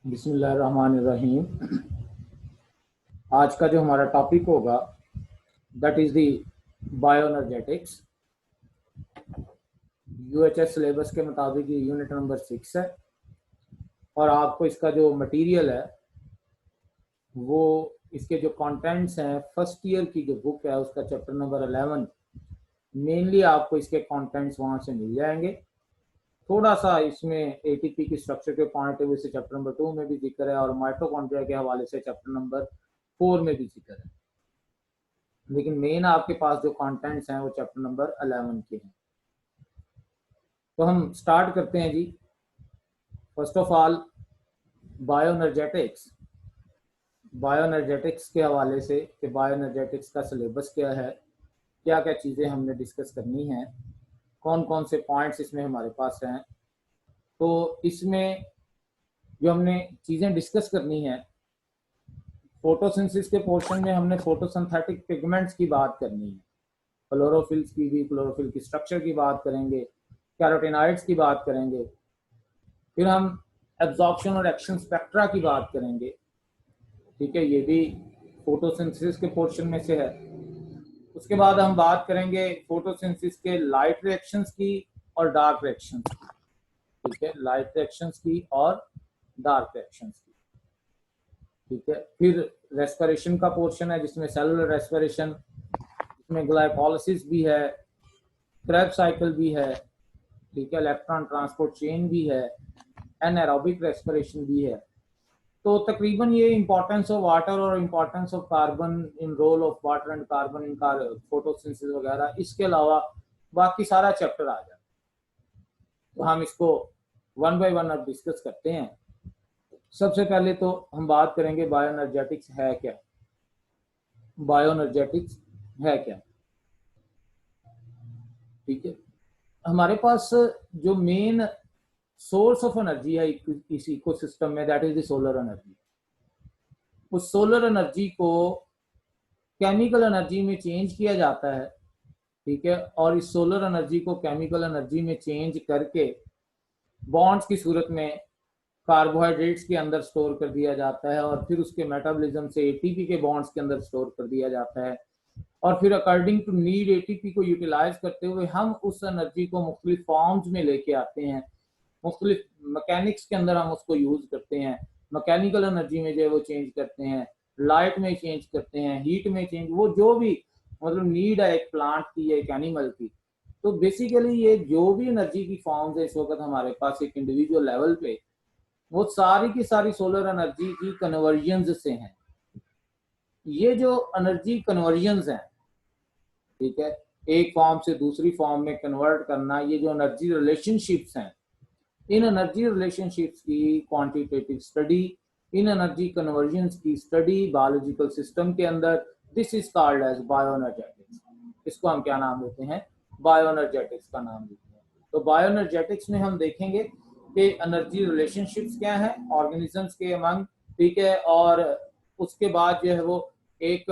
बिस्मिल्लाहिर्रहमानिर्रहीम। आज का जो हमारा टॉपिक होगा that is the bioenergetics. UHS syllabus के मुताबिक ये यूनिट नंबर 6 है और आपको इसका जो मटेरियल है वो इसके जो कंटेंट्स हैं, फर्स्ट ईयर की जो बुक है उसका चैप्टर नंबर 11 मेनली आपको इसके कंटेंट्स वहाँ से मिल जाएंगे। थोड़ा सा इसमें एटीपी की स्ट्रक्चर के पॉइंट ऑफ व्यू से चैप्टर नंबर 2 में भी जिक्र है और माइटोकॉन्ड्रिया के हवाले से चैप्टर नंबर 4 में भी जिक्र है, लेकिन मेन आपके पास जो कंटेंट्स हैं वो चैप्टर नंबर 11 के हैं। तो हम स्टार्ट करते हैं जी। First of all bioenergetics bioenergetics के हवाले से कि बायोएनर्जेटिक्स का सिलेबस क्या है, क्या क्या चीज़ें हमने डिस्कस करनी हैं, कौन कौन से पॉइंट्स इसमें हमारे पास हैं। तो इसमें जो हमने चीज़ें डिस्कस करनी है, फोटोसिंथेसिस के पोर्शन में हमने फोटोसिंथेटिक पिगमेंट्स की बात करनी है, क्लोरोफिल्स की भी, क्लोरोफिल की स्ट्रक्चर की बात करेंगे, कैरोटीनॉइड्स की बात करेंगे, फिर हम एब्जॉर्प्शन और एक्शन स्पेक्ट्रा की बात करेंगे। ठीक है, ये भी फोटोसिंथेसिस के पोर्शन में से है। उसके बाद हम बात करेंगे फोटोसिंथेसिस के लाइट रिएक्शंस की और डार्क रिएक्शंस की। ठीक है, लाइट रिएक्शंस की और डार्क रिएक्शंस की। ठीक है, फिर रेस्पिरेशन का पोर्शन है जिसमें सेलुलर रेस्पिरेशन, इसमें ग्लाइकोलाइसिस भी है, क्रेब्स साइकिल भी है, ठीक है, इलेक्ट्रॉन ट्रांसपोर्ट चेन भी है, एनारोबिक रेस्पिरेशन भी है। तो तकरीबन ये इंपॉर्टेंस ऑफ वाटर और importance of carbon in role of water and carbon in photosynthesis वगैरह, इसके अलावा बाकी सारा चैप्टर आ जाए। तो हम इसको वन बाय वन अब डिस्कस करते हैं। सबसे पहले तो हम बात करेंगे बायोएनर्जेटिक्स है क्या। बायोएनर्जेटिक्स है क्या? ठीक है, हमारे पास जो मेन सोर्स ऑफ एनर्जी है इस इकोसिस्टम में, that is the solar energy. उस सोलर एनर्जी को केमिकल एनर्जी में चेंज किया जाता है। ठीक है, और इस सोलर एनर्जी को केमिकल एनर्जी में चेंज करके बॉन्ड्स की सूरत में कार्बोहाइड्रेट्स के अंदर स्टोर कर दिया जाता है और फिर उसके मेटाबॉलिज्म से एटीपी के बॉन्ड्स के अंदर स्टोर कर दिया जाता है और फिर अकॉर्डिंग टू नीड एटीपी को यूटिलाइज करते हुए हम उस एनर्जी को मुख्तलिफ फॉर्म्स में लेके आते हैं। मुख्तलिफ मैकेनिक्स के अंदर हम उसको यूज करते हैं। मैकेनिकल एनर्जी में जो है वो चेंज करते हैं, लाइट में चेंज करते हैं, हीट में चेंज, वो जो भी मतलब नीड है एक प्लांट की या एक एनिमल की। तो बेसिकली ये जो भी एनर्जी की फॉर्म्स है इस वक्त हमारे पास एक इंडिविजुअल लेवल पे, वो सारी की सारी सोलर एनर्जी की कन्वर्जन्स से हैं। ये जो एनर्जी कन्वर्जन्स हैं, ठीक है, एक फॉर्म से दूसरी फॉर्म में कन्वर्ट करना, ये जो एनर्जी रिलेशनशिप्स हैं, इन एनर्जी रिलेशनशिप्स की क्वांटिटेटिव स्टडी, इन एनर्जी कन्वर्जन्स की स्टडी बायोलॉजिकल सिस्टम के अंदर, this is called as bioenergetics. इसको हम क्या नाम देते हैं? बायोएनर्जेटिक्स का नाम देते हैं। तो बायोएनर्जेटिक्स में हम देखेंगे कि एनर्जी रिलेशनशिप्स क्या है ऑर्गेनिजम्स के अमंग। ठीक है, और उसके बाद जो है वो एक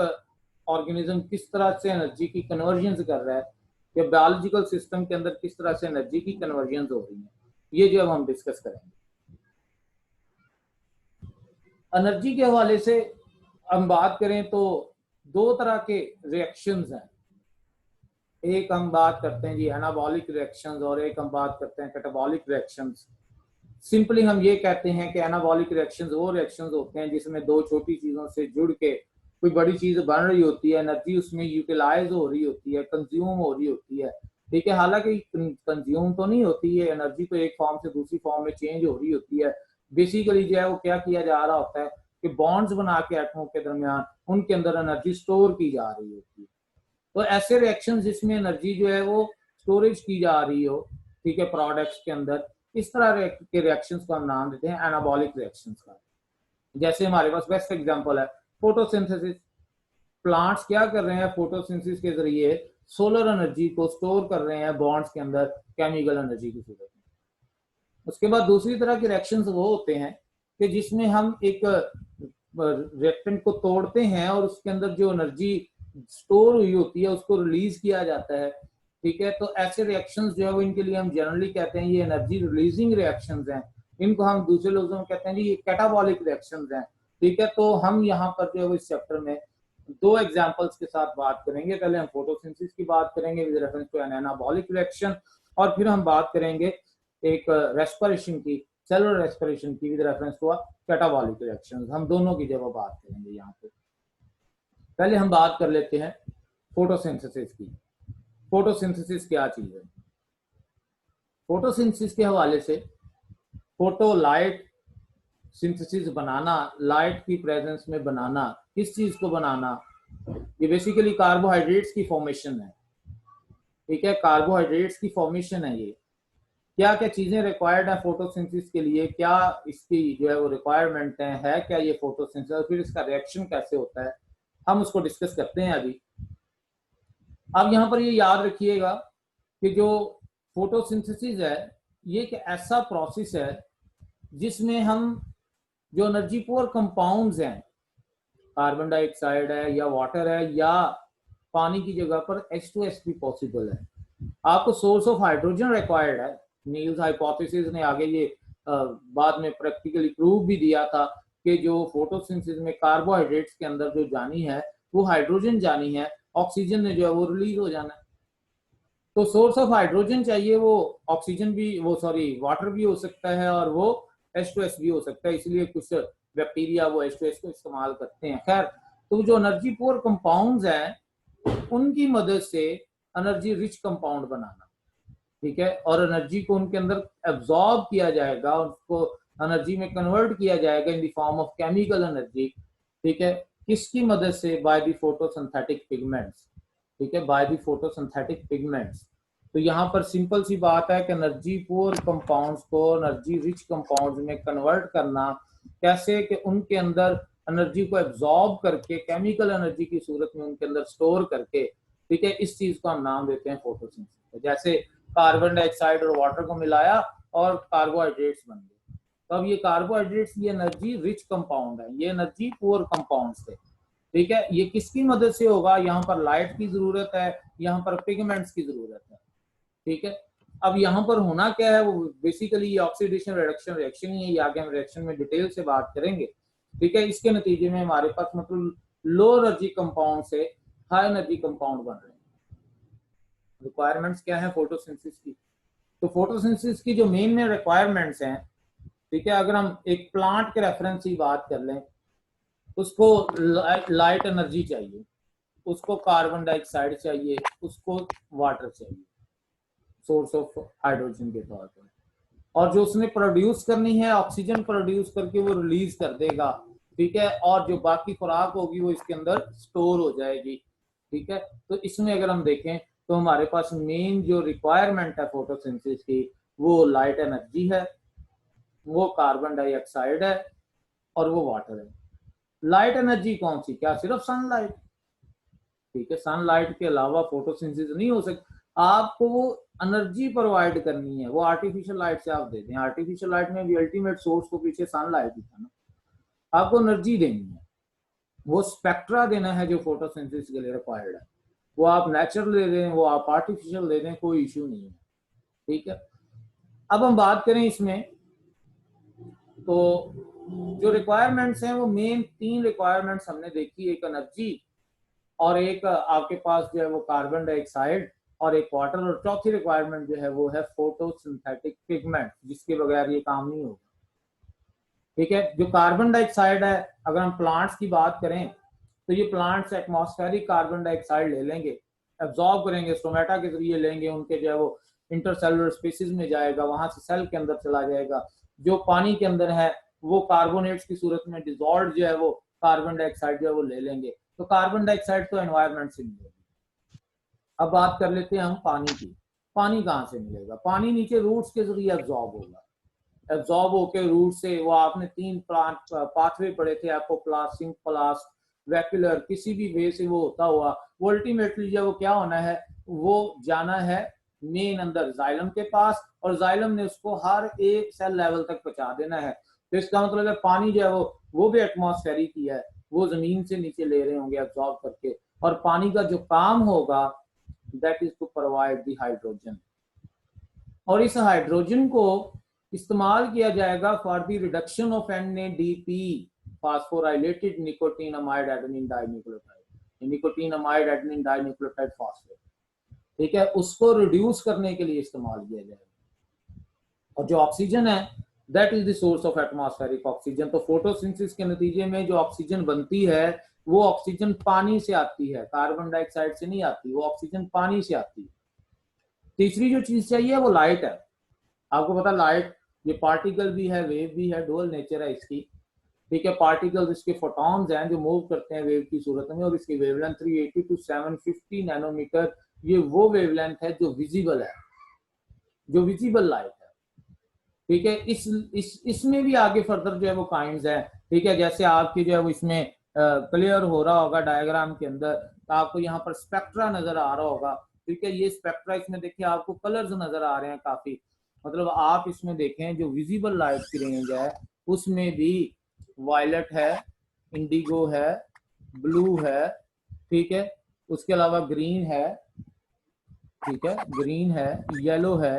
ऑर्गेनिज्म किस तरह से एनर्जी की कन्वर्जन कर रहा है, या बायोलॉजिकल सिस्टम के अंदर किस तरह से एनर्जी की कन्वर्जन हो रही है, ये जो हम डिस्कस करेंगे। एनर्जी के हवाले से हम बात करें तो दो तरह के रिएक्शंस हैं। एक हम बात करते हैं जी एनाबॉलिक रिएक्शंस और एक हम बात करते हैं कैटाबॉलिक रिएक्शंस। सिंपली हम ये कहते हैं कि एनाबॉलिक रिएक्शंस वो रिएक्शंस होते हैं जिसमें दो छोटी चीजों से जुड़ के कोई बड़ी चीज बन रही होती है, एनर्जी उसमें यूटिलाइज हो रही होती है, कंज्यूम हो रही होती है। ठीक है, हालांकि कंज्यूम तो नहीं होती है, एनर्जी तो एक फॉर्म से दूसरी फॉर्म में चेंज हो रही होती है। बेसिकली जो है वो क्या किया जा रहा होता है कि बॉन्ड्स बना के एटमों के दरमियान उनके अंदर एनर्जी स्टोर की जा रही होती है। तो ऐसे रिएक्शन जिसमें एनर्जी जो है वो स्टोरेज की जा रही हो, ठीक है, प्रोडक्ट्स के अंदर, इस तरह के रिएक्शंस को हम नाम देते हैं एनाबॉलिक रिएक्शंस का। जैसे हमारे पास बेस्ट एग्जांपल है फोटोसिंथेसिस। प्लांट्स क्या कर रहे हैं? फोटोसिंथेसिस के जरिए सोलर एनर्जी को स्टोर कर रहे हैं बॉन्ड्स के अंदर केमिकल एनर्जी की सूरत में। उसके बाद दूसरी तरह के रिएक्शंस वो होते हैं कि जिसमें हम एक रिएक्टेंट को तोड़ते हैं और उसके अंदर जो एनर्जी स्टोर हुई होती है उसको रिलीज किया जाता है। ठीक है, तो ऐसे रिएक्शंस जो है वो इनके लिए हम जनरली कहते हैं ये एनर्जी रिलीजिंग रिएक्शंस हैं। इनको हम दूसरे लफ्जों में कहते हैं जी ये कैटाबॉलिक रिएक्शंस हैं। ठीक है, तो हम यहाँ पर जो है वो इस चैप्टर में दो एग्जांपल्स के साथ बात करेंगे। पहले हम फोटोसिंथेसिस की बात करेंगे with reference to an anabolic reaction, और फिर हम बात करेंगे एक रेस्पिरेशन की, सेलुलर रेस्पिरेशन की with reference to catabolic reactions. हम दोनों की जब बात करेंगे यहाँ पे। पहले हम बात कर लेते हैं फोटोसिंथेसिस की। फोटोसिंथेसिस क्या चीज है? फोटोसिंथेसिस के हवाले से फोटो लाइट सिंथेसिस बनाना, लाइट की प्रेजेंस में बनाना, किस चीज को बनाना? ये बेसिकली कार्बोहाइड्रेट्स की फॉर्मेशन है। ठीक है, कार्बोहाइड्रेट्स की फॉर्मेशन है ये। क्या क्या चीजें रिक्वायर्ड है फोटोसिंथेसिस के लिए, क्या इसकी जो है वो रिक्वायरमेंट है क्या ये फोटोसिंथेसिस, और फिर इसका रिएक्शन कैसे होता है, हम उसको डिस्कस करते हैं अभी। अब यहाँ पर ये याद रखिएगा कि जो फोटोसिंथेसिस है ये एक ऐसा प्रोसेस है जिसमें हम जो एनर्जी पुअर कंपाउंड्स हैं, कार्बन डाइऑक्साइड है या वाटर है या पानी की जगह पर H2S भी पॉसिबल है। आपको सोर्स ऑफ हाइड्रोजन रिक्वायर्ड है। नील्स हाइपोथेसिस ने आगे ये बाद में प्रैक्टिकली प्रूव भी दिया था कि जो फोटोसिंथेसिस में कार्बोहाइड्रेट्स के अंदर जो जानी है वो हाइड्रोजन जानी है, ऑक्सीजन ने जो है वो रिलीज हो जाना है। तो सोर्स ऑफ हाइड्रोजन चाहिए, वो ऑक्सीजन भी, वो सॉरी वाटर भी हो सकता है और वो H2S भी हो सकता है, इसलिए कुछ बैक्टीरिया वो H2S को इस्तेमाल करते हैं। खैर, तो जो एनर्जी पुअर कंपाउंड्स हैं उनकी मदद से एनर्जी रिच कंपाउंड बनाना, ठीक है, और एनर्जी को उनके अंदर एब्जॉर्ब किया जाएगा, उसको एनर्जी में कन्वर्ट किया जाएगा in the form of chemical energy. ठीक है, किसकी मदद से? By the photosynthetic pigments. ठीक है, बाय द फोटोसिंथेटिक पिगमेंट्स। तो यहाँ पर सिंपल सी बात है कि एनर्जी पुअर कंपाउंड्स को एनर्जी रिच कंपाउंड्स में कन्वर्ट करना कैसे, कि उनके अंदर एनर्जी को एब्जॉर्ब करके केमिकल एनर्जी की सूरत में उनके अंदर स्टोर करके, ठीक है, इस चीज को हम नाम देते हैं फोटोसिंथेसिस। जैसे कार्बन डाइऑक्साइड और वाटर को मिलाया और कार्बोहाइड्रेट्स बन गए, तो अब ये कार्बोहाइड्रेट्स ये एनर्जी रिच कंपाउंड है, ये एनर्जी पुअर कंपाउंड्स थे। ठीक है, ये किसकी मदद से होगा? यहाँ पर लाइट की जरूरत है, यहाँ पर पिगमेंट्स की जरूरत है। ठीक है, अब यहाँ पर होना क्या है, वो बेसिकली ये ऑक्सीडेशन रिडक्शन रिएक्शन ही है, ये आगे हम रिएक्शन में डिटेल से बात करेंगे। ठीक है, इसके नतीजे में हमारे पास मतलब लो एनर्जी कंपाउंड से हाई एनर्जी कंपाउंड बन रहे हैं। रिक्वायरमेंट्स क्या है फोटोसिंथेसिस की? तो फोटोसिंथेसिस की जो मेन में रिक्वायरमेंट्स हैं, ठीक है, अगर हम एक प्लांट के रेफरेंस की बात कर लें, उसको लाइट एनर्जी चाहिए, उसको कार्बन डाइऑक्साइड चाहिए, उसको वाटर चाहिए सोर्स ऑफ हाइड्रोजन के तौर पर, और जो उसने प्रोड्यूस करनी है ऑक्सीजन प्रोड्यूस करके वो रिलीज कर देगा। ठीक है, और जो बाकी खुराक होगी वो इसके अंदर स्टोर हो जाएगी। ठीक है, तो इसमें अगर हम देखें तो हमारे पास मेन जो रिक्वायरमेंट है फोटोसिंथेसिस की वो लाइट एनर्जी है, वो कार्बन डाइऑक्साइड है और वो वाटर है। लाइट एनर्जी कौन सी? क्या सिर्फ सनलाइट? ठीक है, सनलाइट के अलावा फोटोसिंथेसिस नहीं हो सकती। आपको वो एनर्जी प्रोवाइड करनी है, वो आर्टिफिशियल लाइट से आप दे दें। आर्टिफिशियल लाइट में भी अल्टीमेट सोर्स तो पीछे सनलाइट ही था ना। आपको एनर्जी देनी है, वो स्पेक्ट्रा देना है जो फोटोसिंथेसिस के लिए रिक्वायर्ड है। वो आप नेचुरल दे दें, वो आप आर्टिफिशियल दे दें, कोई इश्यू नहीं है। ठीक है, अब हम बात करें इसमें, तो जो रिक्वायरमेंट्स हैं वो मेन 3 रिक्वायरमेंट्स हमने देखी, एक एनर्जी और एक आपके पास जो है वो कार्बन डाइऑक्साइड और एक वाटर, और चौथी रिक्वायरमेंट जो है वो है फोटोसिंथेटिक पिगमेंट, जिसके बगैर ये काम नहीं होगा। ठीक है, जो कार्बन डाइऑक्साइड है, अगर हम प्लांट्स की बात करें तो ये प्लांट्स एटमॉस्फेरिक कार्बन डाइऑक्साइड ले लेंगे, एब्जॉर्ब करेंगे, स्टोमेटा के जरिए लेंगे, उनके जो है वो इंटरसेलुलर स्पेसिस में जाएगा, वहां से सेल के अंदर चला जाएगा। जो पानी के अंदर है वो कार्बोनेट्स की सूरत में डिजॉल्व जो है वो कार्बन डाइऑक्साइड जो है वो ले लेंगे। तो कार्बन डाइऑक्साइड तो एनवायरमेंट से मिलेगी। अब बात कर लेते हैं हम पानी की। पानी कहाँ से मिलेगा? पानी नीचे रूट्स के जरिए एब्जॉर्ब होगा, एब्जॉर्ब होकर रूट से, वो आपने 3 प्लांट पाथवे पढ़े थे, एपोप्लास्ट, सिंप्लास्ट, वैक्यूलर, किसी भी वे से वो होता हुआ वो अल्टीमेटली जब वो क्या होना है, वो जाना है मेन अंदर जाइलम के पास, और जाइलम ने उसको हर एक सेल लेवल तक पहुंचा देना है। तो इसका मतलब है पानी जो है वो भी एटमॉस्फेरिक ही है, वो जमीन से नीचे ले रहे होंगे एब्जॉर्ब करके, और पानी का जो काम होगा that is to provide the hydrogen, और इस हाइड्रोजन को इस्तेमाल किया जाएगा for the reduction of NADP phosphorylated nicotinamide adenine dinucleotide, nicotinamide adenine dinucleotide phosphate, ठीक है, उसको रिड्यूस करने के लिए इस्तेमाल किया जाएगा। और जो ऑक्सीजन है that is the source of atmospheric oxygen. तो फोटोसिंथेसिस के नतीजे में जो ऑक्सीजन बनती है वो ऑक्सीजन पानी से आती है, कार्बन डाइऑक्साइड से नहीं आती, वो ऑक्सीजन पानी से आती है। तीसरी जो चीज चाहिए वो लाइट है। आपको पता लाइट ये पार्टिकल भी है, वेव भी है, डुअल नेचर है इसकी, ठीक है। पार्टिकल्स इसके फोटॉन्स हैं जो मूव करते हैं वेव की सूरत में, और इसकी वेवलेंथ 380 to 750 नैनोमीटर, ये वो वेवलेंथ है जो विजिबल है, जो विजिबल लाइट है, ठीक है। इसमें भी आगे फर्दर जो है वो काइंड्स है, ठीक है। जैसे आपकी जो है वो इसमें क्लियर हो रहा होगा डायग्राम के अंदर, तो आपको यहाँ पर स्पेक्ट्रा नजर आ रहा होगा, ठीक है। ये स्पेक्ट्रा, इसमें देखिए आपको कलर्स नजर आ रहे हैं काफी, मतलब आप इसमें देखें जो विजिबल लाइट की रेंज है उसमें भी वायलेट है, इंडिगो है, ब्लू है, ठीक है, उसके अलावा ग्रीन है, ठीक है, ग्रीन है, येलो है,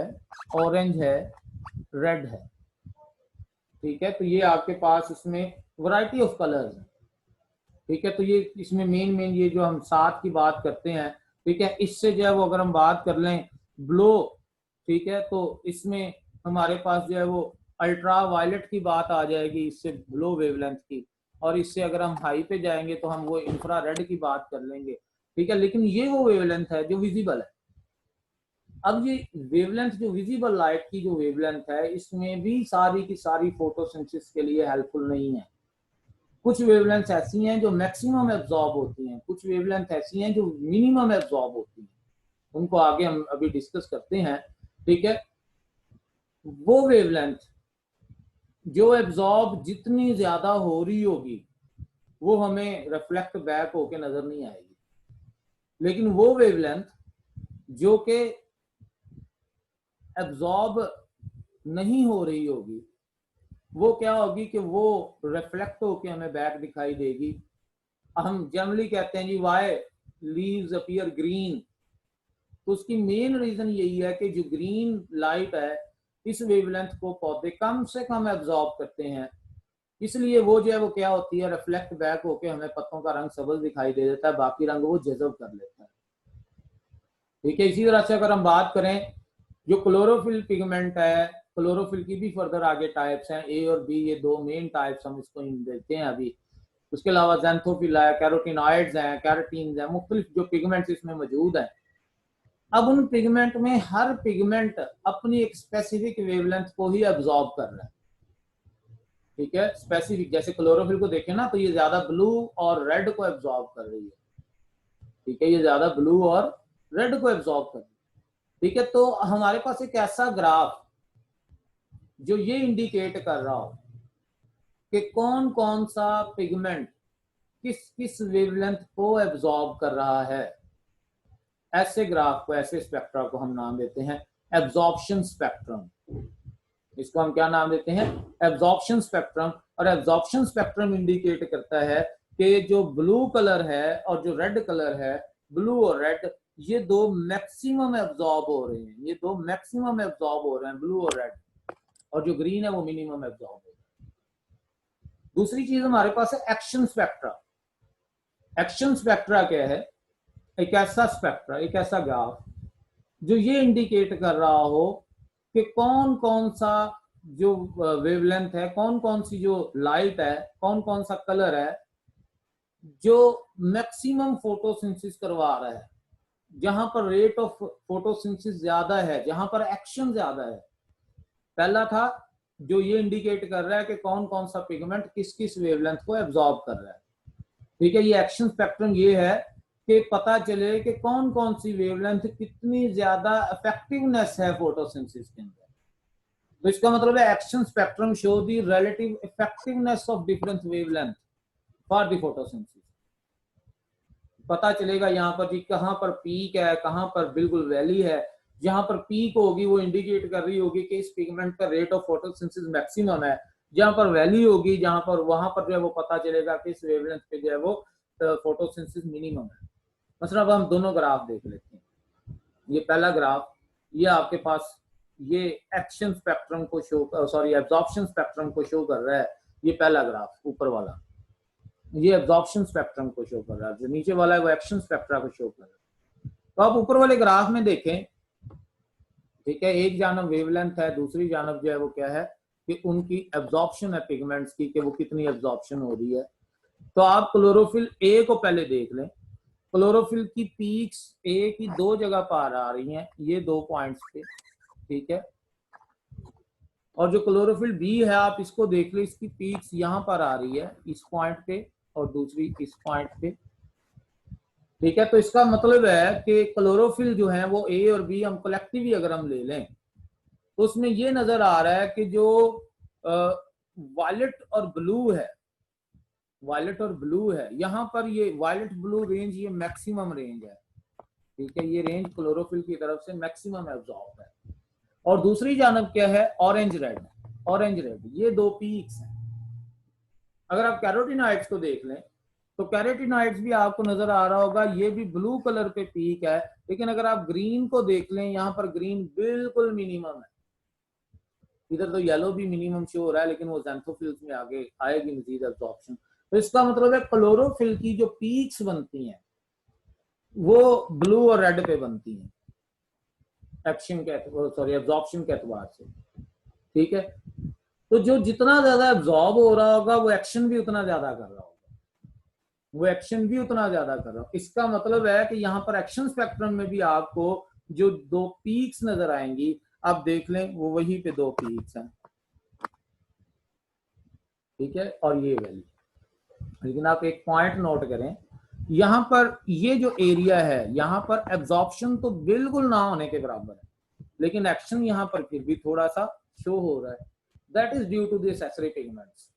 ऑरेंज है, रेड है, ठीक है। तो ये आपके पास इसमें वैरायटी ऑफ कलर्स है, ठीक है। तो ये इसमें मेन ये जो हम 7 की बात करते हैं, ठीक है, इससे जो है वो अगर हम बात कर लें ब्लो, ठीक है, तो इसमें हमारे पास जो है वो अल्ट्रा वायलेट की बात आ जाएगी इससे ब्लो वेवलेंथ की, और इससे अगर हम हाई पे जाएंगे तो हम वो इंफ्रा रेड की बात कर लेंगे, ठीक है। लेकिन ये वो वेवलेंथ है जो विजिबल है। अब ये वेवलेंथ जो विजिबल लाइट की जो वेवलेंथ है इसमें भी सारी की सारी फोटोसिंथेसिस के लिए हेल्पफुल नहीं है। कुछ वेवलेंथ ऐसी हैं जो मैक्सिमम एब्जॉर्ब होती हैं, कुछ वेवलेंथ ऐसी हैं जो मिनिमम एब्जॉर्ब होती हैं, उनको आगे हम अभी डिस्कस करते हैं, ठीक है। वो वेवलेंथ जो एब्जॉर्ब जितनी ज्यादा हो रही होगी वो हमें रिफ्लेक्ट बैक होके नजर नहीं आएगी, लेकिन वो वेवलेंथ जो कि एब्जॉर्ब नहीं हो रही होगी वो क्या होगी कि वो रिफ्लेक्ट होके हमें बैक दिखाई देगी। हम जनरली कहते हैं जी वाई लीव्स अपीयर ग्रीन, तो उसकी मेन रीजन यही है कि जो ग्रीन लाइट है इस वेवलेंथ को पौधे कम से कम एब्जॉर्ब करते हैं, इसलिए वो जो है वो क्या होती है रिफ्लेक्ट बैक होके हमें पत्तों का रंग सबज दिखाई दे देता है, बाकी रंग वो जज़ब कर लेता है, ठीक है। इसी तरह से अगर हम बात करें जो क्लोरोफिल पिगमेंट है, क्लोरोफिल की भी फर्दर आगे टाइप्स हैं, ए और बी, ये 2 मेन टाइप्स हम इसको देखते हैं अभी। उसके अलावा ज़ैंथोफिल है, कैरोटिनॉइड्स हैं, कैरोटीन्स हैं, मुख्तलिफ जो पिगमेंट्स इसमें मौजूद हैं। अब उन पिगमेंट में हर पिगमेंट अपनी एक स्पेसिफिक वेवलेंथ को ही एब्जॉर्ब कर रहा है, ठीक है, स्पेसिफिक। जैसे क्लोरोफिल को देखें ना तो ये ज्यादा ब्लू और रेड को एब्जॉर्ब कर रही है, ठीक है, ये ज्यादा ब्लू और रेड को एब्जॉर्ब कर रही है, ठीक है। तो हमारे पास एक ऐसा ग्राफ जो ये इंडिकेट कर रहा हो कि कौन कौन सा पिगमेंट किस किस वेवलेंथ को एब्जॉर्ब कर रहा है, ऐसे ग्राफ को, ऐसे स्पेक्ट्रा को हम नाम देते हैं एब्जॉर्प्शन स्पेक्ट्रम। इसको हम क्या नाम देते हैं, एब्जॉर्प्शन स्पेक्ट्रम। और एब्जॉर्प्शन स्पेक्ट्रम इंडिकेट करता है कि जो ब्लू कलर है और जो रेड कलर है, ब्लू और रेड, ये 2 मैक्सिमम एब्जॉर्ब हो रहे हैं, ये 2 मैक्सिमम एब्जॉर्ब हो रहे हैं, ब्लू और रेड, और जो ग्रीन है वो मिनिमम एब्जॉर्ब हो रहा है। दूसरी चीज हमारे पास है एक्शन स्पेक्ट्रा। एक्शन स्पेक्ट्रा क्या है, एक ऐसा स्पेक्ट्रा, एक ऐसा ग्राफ जो ये इंडिकेट कर रहा हो कि कौन कौन सा जो वेवलेंथ है, कौन कौन सी जो लाइट है, कौन कौन सा कलर है जो मैक्सिमम फोटोसिंथेसिस करवा रहा है, जहां पर रेट ऑफ फोटोसिंथेसिस ज्यादा है, जहां पर एक्शन ज्यादा है। पहला था जो ये इंडिकेट कर रहा है कि कौन कौन सा पिगमेंट किस किस वेवलेंथ को एब्जॉर्ब कर रहा है, ठीक है। ये एक्शन स्पेक्ट्रम ये है कि पता चले कि कौन कौन सी वेवलेंथ कितनी ज्यादा इफेक्टिवनेस है फोटोसिंथेसिस के अंदर। तो इसका मतलब है action spectrum show the relative effectiveness of different wavelength for the photosynthesis. पता चलेगा यहाँ पर जी कहाँ पर पीक है, कहाँ पर बिल्कुल वैली है। जहां पर पीक होगी वो इंडिकेट कर रही होगी कि इस पिगमेंट का रेट ऑफ फोटोसिंथेसिस मैक्सिमम है, जहां पर वैली होगी, जहां पर वहां पर जो है वो पता चलेगा कि इस वेवलेंथ पे जो है वो फोटोसिंथेसिस मिनिमम है। मतलब अब हम दोनों ग्राफ देख लेते हैं। ये पहला ग्राफ, ये आपके पास ये एक्शन स्पेक्ट्रम को शो, सॉरी एब्जॉर्प्शन स्पेक्ट्रम को शो कर रहा है। ये पहला ग्राफ ऊपर वाला ये एब्जॉर्प्शन स्पेक्ट्रम को शो कर रहा है, जो नीचे वाला है वो एक्शन स्पेक्ट्रा को शो कर रहा है। तो आप ऊपर वाले ग्राफ में देखें, ठीक है, एक जानब वेवलेंथ है, दूसरी जानब जो है वो क्या है कि उनकी एब्जॉर्प्शन है पिगमेंट्स की, कि वो कितनी एब्जॉर्प्शन हो रही है। तो आप क्लोरोफिल ए को पहले देख लें। क्लोरोफिल की पीक्स ए की दो जगह पर आ रही हैं, ये 2 पॉइंट्स पे, ठीक है। और जो क्लोरोफिल बी है आप इसको देख लो, इसकी पीक्स यहाँ पर आ रही है इस पॉइंट पे और दूसरी इस पॉइंट पे, ठीक है। तो इसका मतलब है कि क्लोरोफिल जो है वो ए और बी हम कलेक्टिवली अगर हम ले लें तो उसमें ये नजर आ रहा है कि जो वायलेट और ब्लू है, वायलेट और ब्लू है, यहाँ पर ये वायलेट ब्लू रेंज ये मैक्सिमम रेंज है, ठीक है। ये रेंज क्लोरोफिल की तरफ से मैक्सिमम एब्जॉर्ब है। और दूसरी जानब क्या है, ऑरेंज रेड, ऑरेंज रेड, ये 2 पीक्स हैं। अगर आप कैरोटीनॉइड्स को देख लें तो कैरोटीनॉइड्स भी आपको नजर आ रहा होगा, ये भी ब्लू कलर पे पीक है। लेकिन अगर आप ग्रीन को देख लें, यहाँ पर ग्रीन बिल्कुल मिनिमम है। इधर तो येलो भी मिनिमम शो हो रहा है, लेकिन वो ज़ैंथोफिल्स में आगे आएगी मजीद एब्जॉर्प्शन। तो इसका मतलब है क्लोरोफिल की जो पीक्स बनती हैं वो ब्लू और रेड पे बनती हैं एक्शन के, सॉरी एब्जॉर्प्शन के एतबार से, ठीक है। तो जो जितना ज्यादा एब्जॉर्ब हो रहा होगा वो एक्शन भी उतना ज्यादा कर रहा होगा, वो एक्शन भी उतना ज्यादा कर रहा होगा। इसका मतलब है कि यहाँ पर एक्शन स्पेक्ट्रम में भी आपको जो 2 पीक्स नजर आएंगी, आप देख लें वो वही पे 2 पीक्स हैं, ठीक है। और ये वैल्यू, लेकिन आप एक पॉइंट नोट करें, यहाँ पर ये जो एरिया है यहाँ पर एब्जॉर्प्शन तो बिल्कुल ना होने के बराबर है, लेकिन एक्शन यहाँ पर फिर भी थोड़ा सा शो हो रहा है। That is due to the accessory pigments,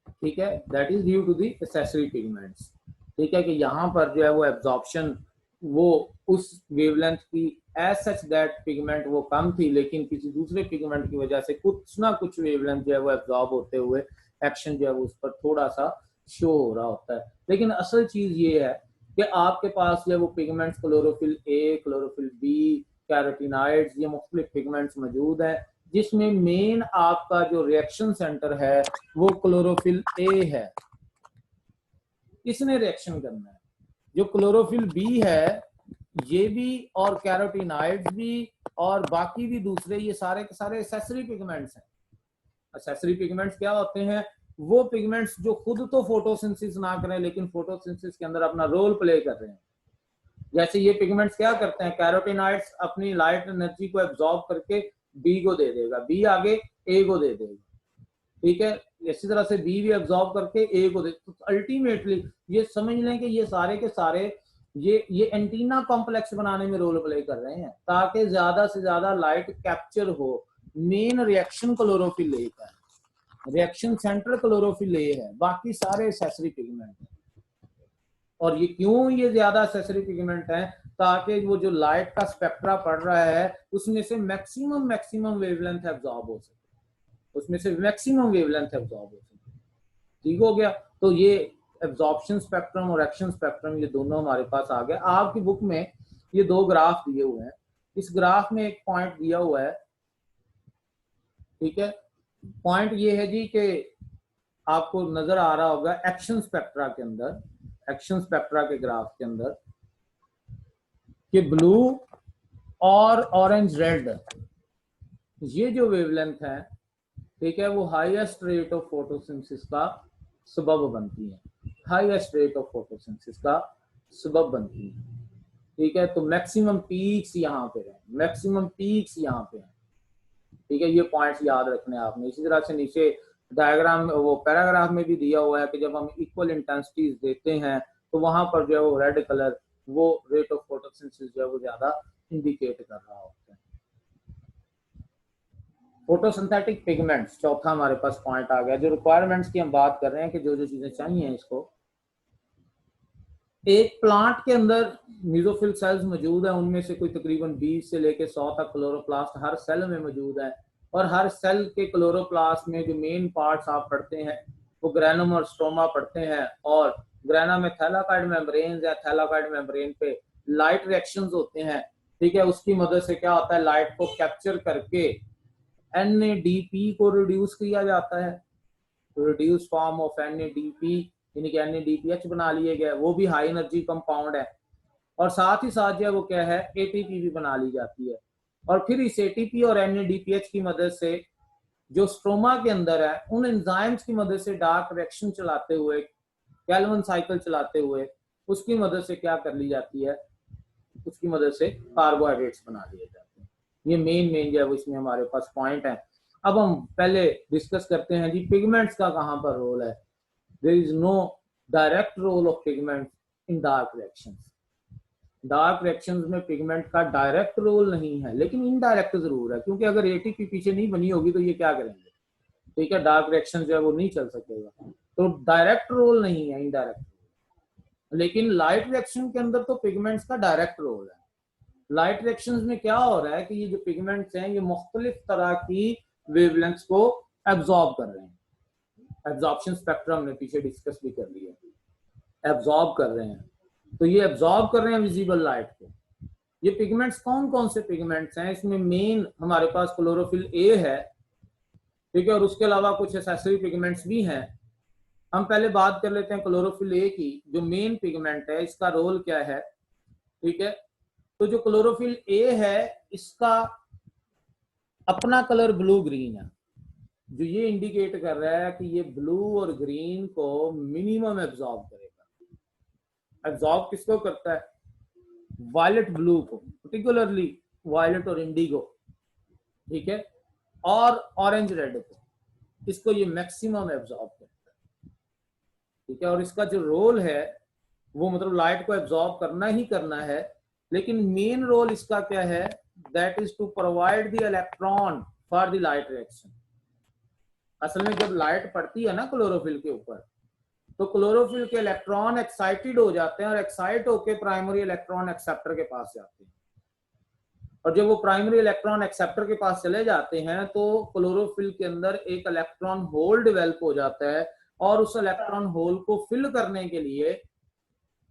ठीक है, that is due to the accessory pigments, ठीक है। कि यहाँ पर जो है वो एब्जॉर्प्शन वो उस वेवलेंथ की एज सच दैट पिगमेंट वो कम थी, लेकिन किसी दूसरे पिगमेंट की वजह से कुछ ना कुछ वेवलेंथ जो है वो एब्जॉर्ब होते हुए एक्शन जो है वो उस पर थोड़ा सा शो हो रहा होता है। लेकिन असल चीज ये है कि आपके पास जो है वो pigments chlorophyll A, chlorophyll B, carotenoids, ये मुख्तलिफ पिगमेंट्स मौजूद हैं, जिसमें मेन आपका जो रिएक्शन सेंटर है वो क्लोरोफिल ए है, इसने रिएक्शन करना है। जो क्लोरोफिल बी है ये भी और कैरोटीनॉइड्स भी और बाकी भी दूसरे, ये सारे के सारे एक्सेसरी पिगमेंट्स हैं। एक्सेसरी पिगमेंट्स क्या होते हैं, वो पिगमेंट्स जो खुद तो फोटोसिंथेसिस ना करें लेकिन फोटोसिंथेसिस के अंदर अपना रोल प्ले कर रहे हैं। जैसे ये पिगमेंट्स क्या करते हैं, कैरोटीनॉइड्स अपनी लाइट एनर्जी को एब्जॉर्ब करके बी को दे देगा, बी आगे ए को दे देगा, ठीक है। इसी तरह से बी भी एब्जॉर्ब करके ए को दे, तो अल्टीमेटली ये समझ लें कि ये सारे के सारे ये एंटीना कॉम्प्लेक्स बनाने में रोल प्ले कर रहे हैं ताकि ज्यादा से ज्यादा लाइट कैप्चर हो। मेन रिएक्शन क्लोरोफिल ए का है, रिएक्शन सेंटर क्लोरोफिल ए है, बाकी सारे एक्सेसरी पिगमेंट हैं। और ये क्यों ये ज्यादा एक्सेसरी पिगमेंट है, ताकि वो जो लाइट का स्पेक्ट्रा पड़ रहा है उसमें से मैक्सिमम वेवलेंथ एब्जॉर्ब हो सके, उसमें से मैक्सिमम वेवलेंथ एब्जॉर्ब हो सके, ठीक हो गया। तो ये एब्जॉर्प्शन स्पेक्ट्रम और एक्शन स्पेक्ट्रम ये दोनों हमारे पास आ गए। आपकी बुक में ये 2 ग्राफ दिए हुए हैं, इस ग्राफ में एक पॉइंट दिया हुआ है, ठीक है। पॉइंट ये है जी कि आपको नजर आ रहा होगा एक्शन स्पेक्ट्रा के अंदर, एक्शन स्पेक्ट्रा के ग्राफ के अंदर कि ब्लू और ऑरेंज रेड ये जो वेवलेंथ है, ठीक है, वो हाईएस्ट रेट ऑफ फोटोसिंथेसिस का सबब बनती है, हाईएस्ट रेट ऑफ फोटोसिंथेसिस का सबब बनती है, ठीक है। तो मैक्सिमम पीक्स यहाँ पे है, मैक्सिमम पीक्स यहाँ पे है, ठीक है। ये पॉइंट्स याद रखने आपने। इसी तरह से नीचे डायग्राम वो पैराग्राफ में भी दिया हुआ है कि जब हम इक्वल इंटेंसिटीज देते हैं तो वहां पर जो है वो रेड कलर वो रेट ऑफ फोटोसिंथेसिस जो है वो ज्यादा इंडिकेट कर रहा होता है। फोटोसिंथेटिक पिगमेंट्स, चौथा हमारे पास पॉइंट आ गया। जो रिक्वायरमेंट्स की हम बात कर रहे हैं कि जो जो चीजें चाहिए इसको, एक प्लांट के अंदर मीजोफिल सेल्स मौजूद है, उनमें से कोई तकरीबन 20 से लेकर 100 तक क्लोरोप्लास्ट हर सेल में मौजूद है। और हर सेल के क्लोरोप्लास्ट में जो मेन पार्ट्स आप पढ़ते हैं वो ग्रेनम और स्ट्रोमा पढ़ते हैं, और ग्रेना में थैलाकॉइड मेम्ब्रेन या थैलाकॉइड मेम्ब्रेन पे लाइट रिएक्शंस होते हैं, ठीक है, उसकी मदद से क्या होता है, लाइट को कैप्चर करके NADP को रिड्यूस किया जाता है, रिड्यूस फॉर्म ऑफ NADP, यानी कि NADPH बना लिए गए, वो भी हाई एनर्जी कंपाउंड है। और साथ ही साथ जो है वो क्या है, ATP भी बना ली जाती है। और फिर इस ATP और NADPH की मदद से जो स्ट्रोमा के अंदर है, उन एंजाइम्स की मदद से डार्क रिएक्शन चलाते हुए, कैल्विन साइकिल चलाते हुए, उसकी मदद से क्या कर ली जाती है, उसकी मदद से कार्बोहाइड्रेट्स बना लिए जाते हैं। ये मेन जो है वो इसमें हमारे पास पॉइंट है। अब हम पहले डिस्कस करते हैं जी पिगमेंट्स का कहां पर रोल है। There is no direct role of pigment in dark reactions. Dark reactions में पिगमेंट का डायरेक्ट रोल नहीं है, लेकिन इनडायरेक्ट जरूर है, क्योंकि अगर ATP पीछे नहीं बनी होगी तो ये क्या करेंगे, ठीक है, डार्क रिएक्शन जो है वो नहीं चल सकेगा। तो डायरेक्ट रोल नहीं है, इनडायरेक्ट। लेकिन लाइट रिएक्शन के अंदर तो पिगमेंट्स का डायरेक्ट रोल है। लाइट रिएक्शंस में क्या हो रहा है कि ये जो पिगमेंट्स हैं ये मुख्तलिफ तरह की वेवलेंथ्स को एब्जॉर्ब कर रहे हैं। एब्जॉर्प्शन स्पेक्ट्रम हमने पीछे डिस्कस भी कर लिया, एब्जॉर्ब कर रहे हैं। तो ये एब्जॉर्ब कर रहे हैं विजिबल लाइट को। ये पिगमेंट्स कौन कौन से पिगमेंट्स हैं, इसमें मेन हमारे पास क्लोरोफिल A है, ठीक है, और उसके अलावा कुछ एसेसरी पिगमेंट्स भी हैं। हम पहले बात कर लेते हैं क्लोरोफिल A की, जो मेन पिगमेंट है, इसका रोल क्या है, ठीक है। तो जो क्लोरोफिल A है इसका अपना कलर ब्लू ग्रीन है, जो ये इंडिकेट कर रहा है कि ये ब्लू और ग्रीन को मिनिमम एब्जॉर्ब करेगा। एब्जॉर्ब किसको करता है, वायलेट ब्लू को, पर्टिकुलरली वायलेट और इंडिगो, ठीक है, और ऑरेंज रेड को, इसको ये मैक्सिमम एब्जॉर्ब करता है, ठीक है। और इसका जो रोल है वो मतलब लाइट को एब्जॉर्ब करना ही करना है, लेकिन मेन रोल इसका क्या है, that is to provide the electron for the light reaction. असल में जब लाइट पड़ती है ना क्लोरोफिल के ऊपर, तो क्लोरोफिल के इलेक्ट्रॉन एक्साइटेड हो जाते हैं और एक्साइट होकर प्राइमरी इलेक्ट्रॉन एक्सेप्टर के पास जाते हैं। और जब वो प्राइमरी इलेक्ट्रॉन एक्सेप्टर के पास चले जाते हैं तो क्लोरोफिल के अंदर एक इलेक्ट्रॉन होल डेवलप हो जाता है, और उस इलेक्ट्रॉन होल को फिल करने के लिए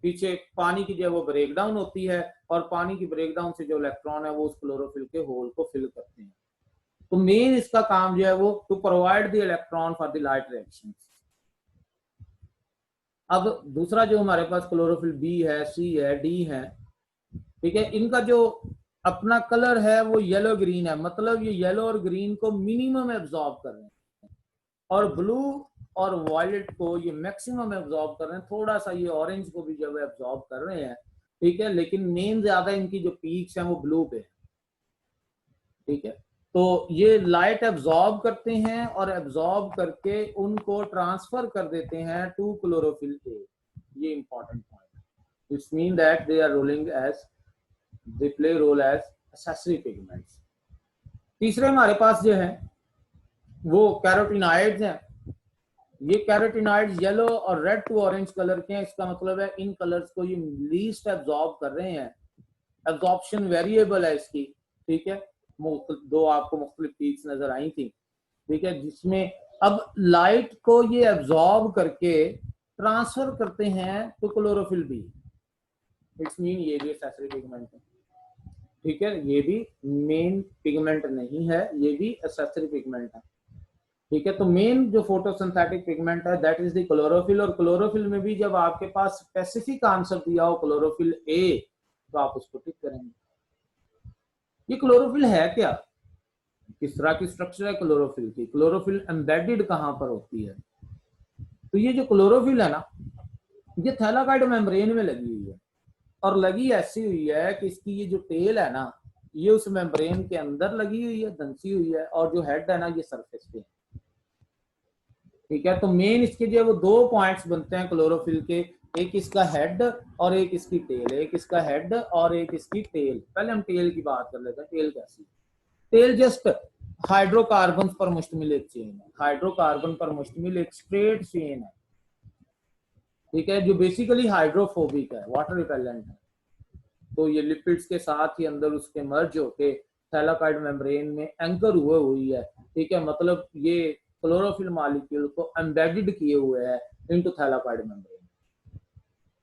पीछे पानी की जो वो ब्रेक डाउन होती है, और पानी की ब्रेक डाउन से जो इलेक्ट्रॉन है वो उस क्लोरोफिल के होल को फिल करते हैं। तो मेन इसका काम जो है वो to provide the electron for the light reaction. अब दूसरा जो हमारे पास क्लोरोफिल B है, C है, D है, ठीक है, इनका जो अपना कलर है वो येलो ग्रीन है, मतलब ये येलो और ग्रीन को मिनिमम एब्जॉर्ब कर रहे हैं, और ब्लू और वायलेट को ये मैक्सिमम एब्जॉर्ब कर रहे हैं। थोड़ा सा ये ऑरेंज को भी जो है एब्जॉर्ब कर रहे हैं, ठीक है, लेकिन मेन ज्यादा इनकी जो पीक्स हैं वो ब्लू पे है, ठीक है। तो ये लाइट एब्जॉर्ब करते हैं और एब्जॉर्ब करके उनको ट्रांसफर कर देते हैं टू क्लोरोफिल A। ये important point. It's mean that they are rolling as, they play role as accessory pigments. तीसरे हमारे पास जो है वो कैरोटिनॉइड्स हैं। ये कैरोटिनॉइड्स येलो और रेड टू ऑरेंज कलर के हैं। इसका मतलब है इन कलर्स को ये लीस्ट एब्जॉर्ब कर रहे हैं। एब्जॉर्प्शन वेरिएबल है इसकी, ठीक है। दो आपको मुख्तलिफ पीक्स नजर आई थी, ठीक है, जिसमें अब लाइट को ये एब्जॉर्ब करके ट्रांसफर करते हैं तो क्लोरोफिल B। इट्स मीन ये भी एक्सेसरी पिगमेंट है, ठीक है, ये भी मेन पिगमेंट नहीं है, ये भी एक्सेसरी पिगमेंट है, ठीक है। तो मेन जो फोटोसिंथेटिक पिगमेंट है दैट इज द क्लोरोफिल। और क्लोरोफिल में भी जब आपके पास स्पेसिफिक आंसर दिया हो क्लोरोफिल A, तो आप उसको टिक करेंगे। ये क्लोरोफिल है क्या, किस तरह की स्ट्रक्चर है क्लोरोफिल की, क्लोरोफिल एम्बेडेड कहां पर होती है। तो ये जो क्लोरोफिल है ना, ये थैलाकॉइड मेम्ब्रेन में लगी हुई है, और लगी ऐसी हुई है कि इसकी ये जो टेल है ना, ये उस मेम्ब्रेन के अंदर लगी हुई है, धंसी हुई है, और जो हेड है ना ये सरफेस पे है, ठीक है। तो मेन इसके जो वो दो पॉइंट्स बनते हैं क्लोरोफिल के, एक इसका हेड और एक इसकी टेल, एक इसका हेड और एक इसकी टेल। पहले हम टेल की बात कर लेते हैं। टेल कैसी, टेल जस्ट हाइड्रोकार्बन पर मुश्तमिल एक चेन है, हाइड्रोकार्बन पर मुश्तमिल एक स्ट्रेट चेन है, ठीक है, जो बेसिकली हाइड्रोफोबिक है, वाटर रिपेलेंट है। तो ये लिपिड्स के साथ ही अंदर उसके मर्ज होके थैलाकॉइड मेम्ब्रेन में एंकर हुई है, ठीक है। मतलब ये क्लोरोफिल मॉलिक्यूल को एम्बेडेड किए हुए है इनटू थैलाकॉइड मेम्ब्रेन,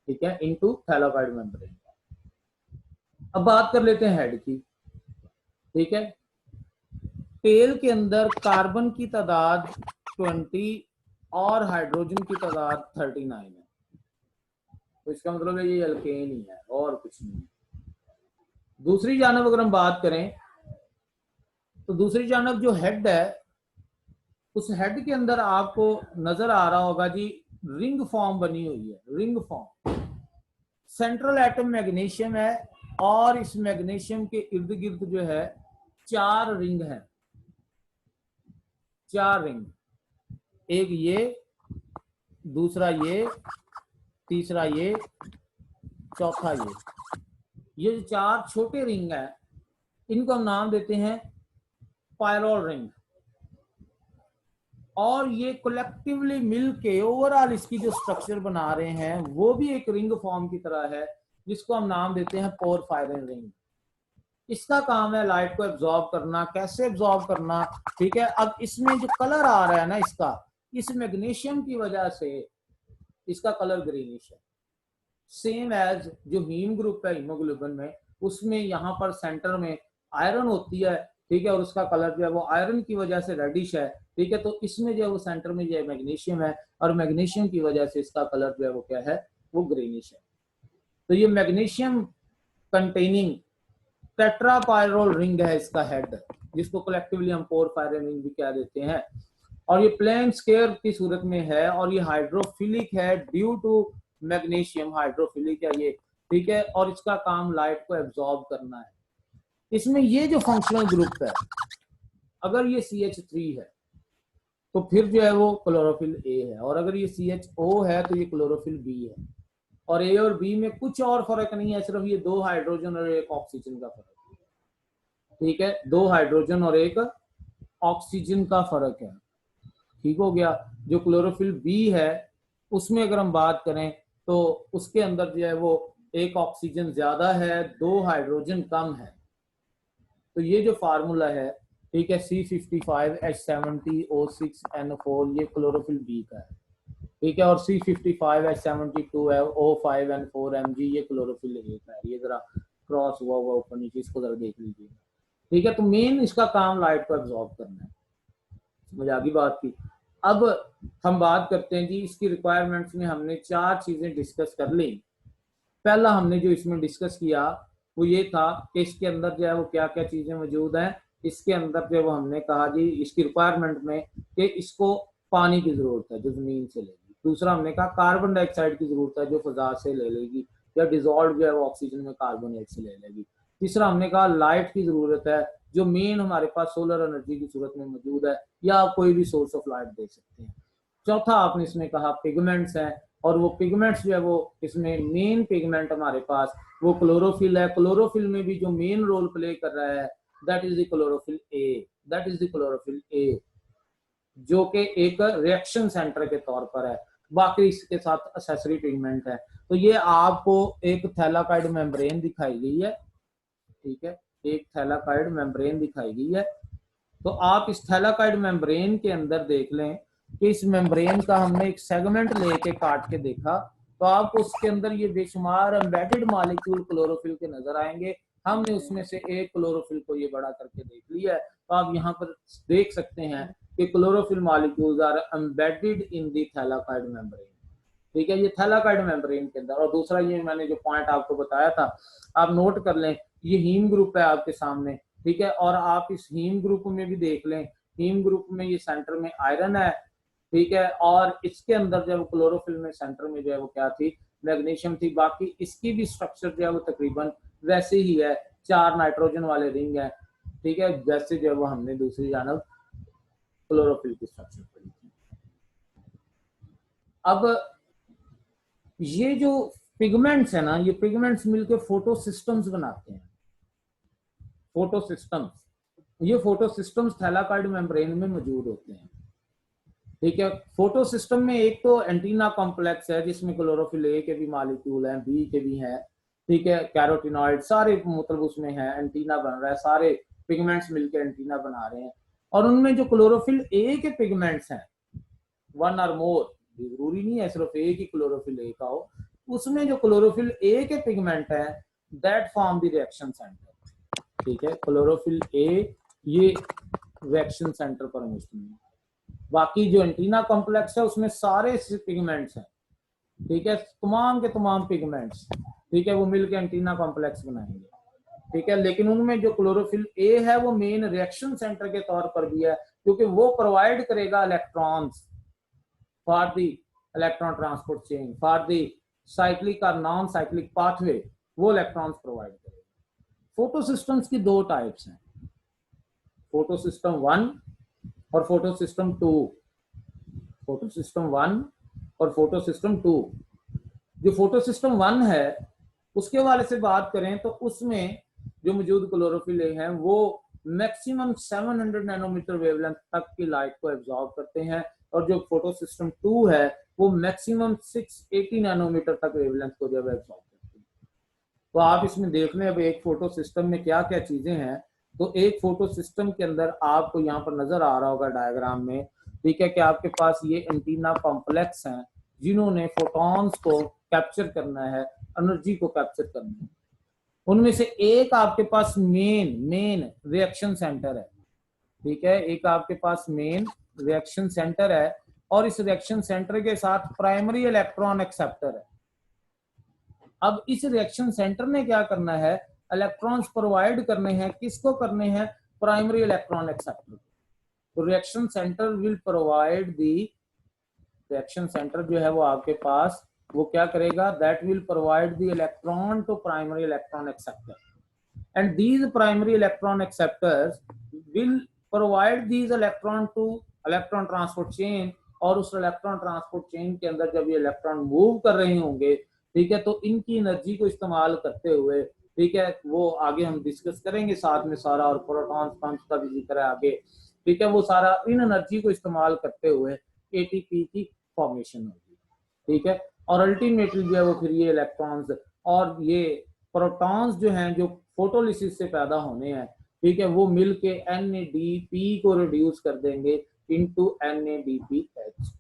ठीक है, इनटू थैलाकॉइड मेम्ब्रेन। अब बात कर लेते हैं हेड की। ठीक है, टेल के अंदर कार्बन की तादाद 20 और हाइड्रोजन की तादाद 39 है, तो इसका मतलब है ये अल्केन ही है और कुछ नहीं। दूसरी जानब अगर हम बात करें तो दूसरी जानब जो हेड है, उस हेड के अंदर आपको नजर आ रहा होगा जी रिंग फॉर्म बनी हुई है, ring form. Central atom magnesium है और इस मैग्नीशियम के इर्द गिर्द जो है 4 रिंग है, 4 रिंग, एक ये, दूसरा ये, तीसरा ये, चौथा ये जो 4 छोटे रिंग है इनको हम नाम देते हैं पायरोल रिंग। और ये कलेक्टिवली मिलके ओवरऑल इसकी जो स्ट्रक्चर बना रहे हैं वो भी एक रिंग फॉर्म की तरह है, जिसको हम नाम देते हैं पोरफायरिन रिंग। इसका काम है लाइट को एब्जॉर्ब करना। कैसे एब्जॉर्ब करना? ठीक है, अब इसमें जो कलर आ रहा है ना इसका, इस मैग्नीशियम की वजह से इसका कलर ग्रीनिश है। सेम एज जो हीम ग्रुप है हीमोग्लोबिन में, उसमें यहाँ पर सेंटर में आयरन होती है, ठीक है, और उसका कलर जो है वो आयरन की वजह से रेडिश है। ठीक है, तो इसमें जो है वो सेंटर में जो है मैग्नीशियम है और मैग्नीशियम की वजह से इसका कलर जो है वो क्या है, वो ग्रीनिश है। तो ये मैग्नीशियम कंटेनिंग टेट्रापायरोल रिंग है इसका हेड, जिसको कलेक्टिवली हम पोरफायरिन रिंग भी कह देते हैं। और ये प्लेन स्क्वायर की सूरत में है और ये हाइड्रोफिलिक है ड्यू टू मैग्नीशियम, हाइड्रोफिलिक है ये। ठीक है, और इसका काम लाइट को एब्जॉर्ब करना है। इसमें ये जो फंक्शनल ग्रुप है, अगर ये CH3 है तो फिर जो है वो क्लोरोफिल ए है, और अगर ये CHO है तो ये क्लोरोफिल बी है। और ए और बी में कुछ और फर्क नहीं है, सिर्फ ये 2 हाइड्रोजन और 1 ऑक्सीजन का फर्क है। ठीक है, 2 हाइड्रोजन और 1 ऑक्सीजन का फर्क है। ठीक हो गया। जो क्लोरोफिल बी है उसमें अगर हम बात करें तो उसके अंदर जो है वो 1 ऑक्सीजन ज्यादा है, 2 हाइड्रोजन कम है। तो ये जो फार्मूला है, ठीक है, C55H70O6N4 ये क्लोरोफिल बी का है। ठीक है, और C55H72 है O5N4Mg ये क्लोरोफिल ए का है। ये जरा क्रॉस हुआ ऊपर नीचे, इसको जरा देख लीजिए। ठीक है, तो मेन इसका काम लाइट को एब्जॉर्ब करना है। समझ आ गई बात की। अब हम बात करते हैं जी इसकी रिक्वायरमेंट्स में हमने 4 चीजें डिस्कस कर ली। पहला हमने जो इसमें डिस्कस किया वो ये था कि इसके अंदर जो है वो क्या क्या चीजें मौजूद हैं। इसके अंदर जो है वो हमने कहा जी इसकी रिक्वायरमेंट में कि इसको पानी की जरूरत है जो जमीन से लेगी। दूसरा हमने कहा कार्बन डाइऑक्साइड की जरूरत है जो फजा से ले लेगी, या डिजॉल्व जो है वो ऑक्सीजन में कार्बोनेट से ले लेगी। तीसरा हमने कहा लाइट की जरूरत है जो मेन हमारे पास सोलर एनर्जी की सूरत में मौजूद है, या आप कोई भी सोर्स ऑफ लाइट दे सकते हैं। चौथा आपने इसमें कहा पिगमेंट्स हैं, और वो पिगमेंट्स जो है वो इसमें मेन पिगमेंट हमारे पास वो क्लोरोफिल है। क्लोरोफिल में भी जो मेन रोल प्ले कर रहा है that is the chlorophyll A, that is the chlorophyll A, जो कि एक रिएक्शन सेंटर के तौर पर है। बाकी इसके साथ एक्सेसरी पिगमेंट है। तो ये आपको एक थैलाकाइड मेम्ब्रेन दिखाई गई है। ठीक है, एक थैलाकाइड मेम्ब्रेन दिखाई गई है। तो आप इस थैलाकाइड मेम्ब्रेन के अंदर देख लें कि इस मेम्ब्रेन का हमने एक सेगमेंट लेके काट के देखा, तो आपको उसके अंदर ये बेशुमार एम्बेडेड मॉलिक्यूल क्लोरोफिल के नजर आएंगे। हमने उसमें से एक क्लोरोफिल को ये बड़ा करके देख लिया है। तो आप यहाँ पर देख सकते हैं कि chlorophyll molecules are embedded in the thylakoid membrane. ठीक है, ये थैलाकाइड मेम्ब्रेन के अंदर। और दूसरा ये मैंने जो पॉइंट आपको बताया था आप नोट कर लें, ये हीम ग्रुप है आपके सामने। ठीक है, और आप इस हीम ग्रुप में भी देख लें, हीम ग्रुप में ये सेंटर में आयरन है। ठीक है, और इसके अंदर जो क्लोरोफिल में सेंटर में जो है वो क्या थी, मैग्नीशियम थी। बाकी इसकी भी स्ट्रक्चर जो है वो तकरीबन वैसे ही है, 4 नाइट्रोजन वाले रिंग है। ठीक है, जैसे जो है वो हमने दूसरी जानब क्लोरोफिल की स्ट्रक्चर पढ़ी थी। अब ये जो पिगमेंट्स है ना, ये पिगमेंट्स मिलकर फोटो सिस्टम्स बनाते हैं। फोटो सिस्टम्स, ये फोटो सिस्टम्स थैलाकाइड मेम्ब्रेन में मौजूद होते हैं। ठीक है, फोटो सिस्टम में एक तो एंटीना कॉम्प्लेक्स है जिसमें क्लोरोफिल ए के भी मॉलिक्यूल हैं, बी के भी हैं। ठीक है, कैरोटिनॉइड सारे मतलब उसमें है, एंटीना बन रहा है, सारे पिगमेंट्स मिलकर एंटीना बना रहे हैं। और उनमें जो क्लोरोफिल ए के पिगमेंट्स हैं, 1 और मोर, जरूरी नहीं है सिर्फ एक ही क्लोरोफिल ए का हो, उसमें जो क्लोरोफिल ए के पिगमेंट है that form the reaction centre. ठीक है, क्लोरोफिल ए ये रिएक्शन सेंटर पर मुश्तमिल है। बाकी जो एंटीना कॉम्प्लेक्स है उसमें सारे पिगमेंट्स हैं, ठीक है, तमाम के तमाम पिगमेंट्स, ठीक है, वो मिलकर एंटीना कॉम्प्लेक्स बनाएंगे। ठीक है, लेकिन उनमें जो क्लोरोफिल ए है वो मेन रिएक्शन सेंटर के तौर पर भी है, क्योंकि वो प्रोवाइड करेगा electrons for the electron transport chain, for the cyclic और नॉन साइक्लिक पाथवे, वो इलेक्ट्रॉन्स प्रोवाइड करेगा। फोटो सिस्टम्स की दो टाइप्स हैं, फोटो सिस्टम 1 और फोटो सिस्टम 2। फोटो सिस्टम 1 और फोटो सिस्टम 2। जो फोटो सिस्टम 1 है उसके वाले से बात करें तो उसमें जो मौजूद क्लोरोफिल है वो मैक्सिमम 700 नैनोमीटर वेवलेंथ तक की लाइट को एब्जॉर्ब करते हैं, और जो फोटो सिस्टम 2 है वो मैक्सिमम 680 नैनोमीटर तक वेवलेंथ को जब एब्जॉर्ब करते हैं। तो आप इसमें देख लें अब एक फोटो सिस्टम में क्या क्या चीजें हैं। तो एक फोटो सिस्टम के अंदर आपको यहाँ पर नजर आ रहा होगा डायग्राम में, ठीक है, कि आपके पास ये एंटीना कॉम्प्लेक्स हैं जिन्होंने फोटॉन्स को कैप्चर करना है, एनर्जी को कैप्चर करना है। उनमें से एक आपके पास मेन रिएक्शन सेंटर है, ठीक है, एक आपके पास मेन रिएक्शन सेंटर है, और इस रिएक्शन सेंटर के साथ प्राइमरी इलेक्ट्रॉन एक्सेप्टर है। अब इस रिएक्शन सेंटर ने क्या करना है, इलेक्ट्रॉन्स प्रोवाइड करने हैं, किसको करने हैं, प्राइमरी इलेक्ट्रॉन एक्सेप्टर। तो reaction centre will provide the, reaction centre जो है वो आपके पास वो क्या करेगा, that will provide the electron to primary electron acceptor, and these primary electron acceptors will provide these electron to electron transport chain, और उस इलेक्ट्रॉन ट्रांसपोर्ट चेन के अंदर जब ये इलेक्ट्रॉन मूव कर रहे होंगे, ठीक है, तो इनकी एनर्जी को इस्तेमाल करते हुए, ठीक है, वो आगे हम डिस्कस करेंगे साथ में सारा, और प्रोटॉन्स पंप्स का भी जिक्र है आगे, ठीक है, वो सारा इन एनर्जी को इस्तेमाल करते हुए एटीपी की फॉर्मेशन होगी। ठीक है, और अल्टीमेटली जो है वो फिर ये इलेक्ट्रॉन्स और ये प्रोटॉन्स जो हैं जो फोटोलिसिस से पैदा होने हैं, ठीक है, वो मिलके NADP को रिड्यूस कर देंगे इनटू NADPH।